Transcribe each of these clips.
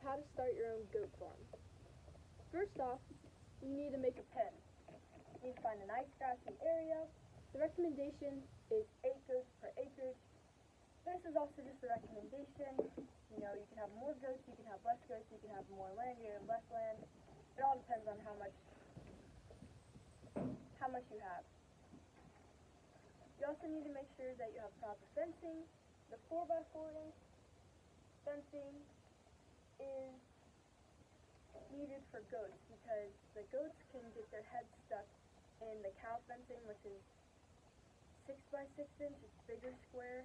how to start your own goat farm. First off, you need to make a pen. You need to find a nice grassy area. The recommendation is 8 goats per acre. This is also just a recommendation. You know, you can have more goats, you can have less goats, you can have more land, you can have less land. It all depends on how much you have. You also need to make sure that you have proper fencing. The 4x4 inch fencing is needed for goats because the goats can get their heads stuck in the cow fencing, which is 6x6 inch. It's bigger squares,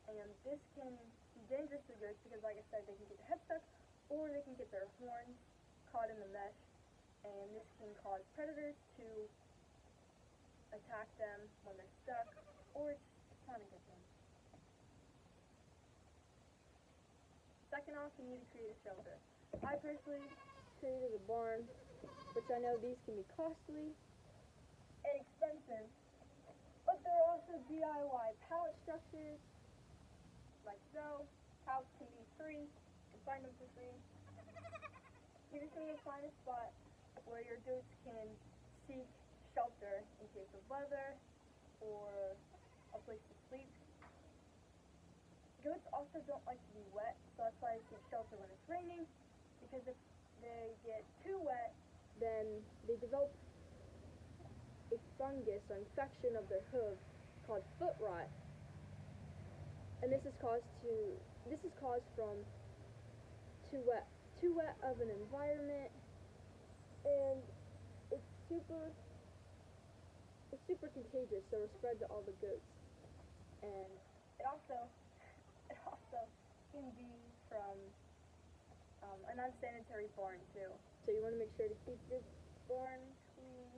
and this can be dangerous to goats because, like I said, they can get their heads stuck, or they can get their horns caught in the mesh, and this can cause predators to attack them when they're stuck, or it's trying to get them. Second off, you need to create a shelter. I personally created a barn, which I know these can be costly and expensive, but there are also DIY pallet structures, like so. Pallets can be free. You can find them for free. You just need to find a spot where your goats can seek shelter in case of weather or a place to sleep. Goats also don't like to be wet, so that's why they seek shelter when it's raining, because if they get too wet, then they develop a fungus or infection of their hooves called foot rot. And this is caused from too wet of an environment, and it's super contagious, so it'll spread to all the goats. And it also can be from an unsanitary barn too. So you want to make sure to keep your barn clean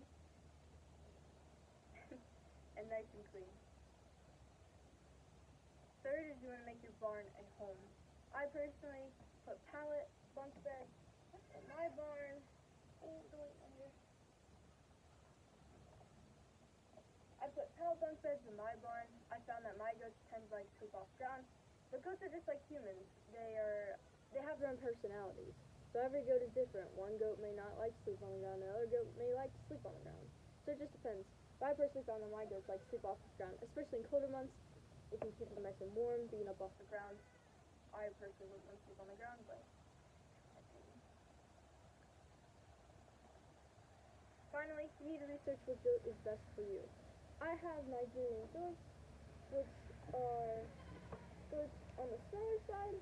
and nice and clean. Third is you want to make your barn a home. I personally put pallet bunk beds in my barn. I put pallet bunk beds in my barn. I found that my goats tend to like to sleep off ground. But goats are just like humans. They have their own personalities. So every goat is different. One goat may not like to sleep on the ground, another goat may like to sleep on the ground. So it just depends. But I personally found that my goats like to sleep off the ground, especially in colder months. It can keep them nice and warm, being up off the ground. I personally wouldn't want to sleep on the ground, but finally, you need to research what goat is best for you. I have Nigerian goats, which are goats on the smaller side,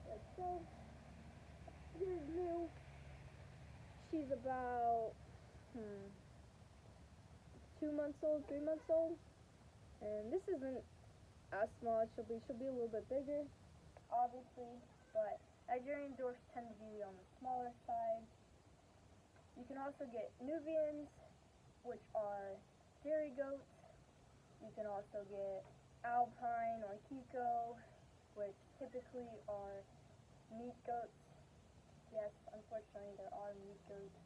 like so. Here's New. She's about 2 months old, 3 months old, and this isn't as small as she'll be. She'll be a little bit bigger, obviously, but Nigerian dwarfs tend to be on the smaller side. You can also get Nubians, which are dairy goats. You can also get Alpine or Kiko, which typically are meat goats. Yes, unfortunately, there are meat goats.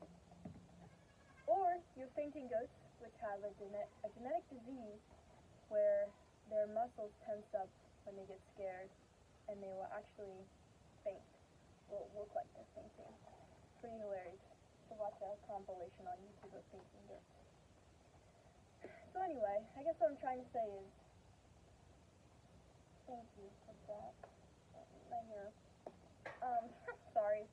Or your fainting goats, which have a genetic disease where their muscles tense up when they get scared, and they will actually faint. Will look like they're fainting. Pretty hilarious to watch a compilation on YouTube of fainting goats. So anyway, I guess what I'm trying to say is, thank you for that. My hair. Sorry.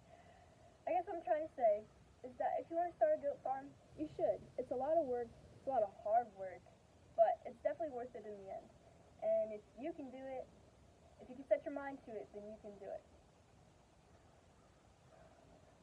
I guess what I'm trying to say is that if you want to start a goat farm, you should. It's a lot of work. It's a lot of hard work, but it's definitely worth it in the end. And if you can do it, if you can set your mind to it, then you can do it.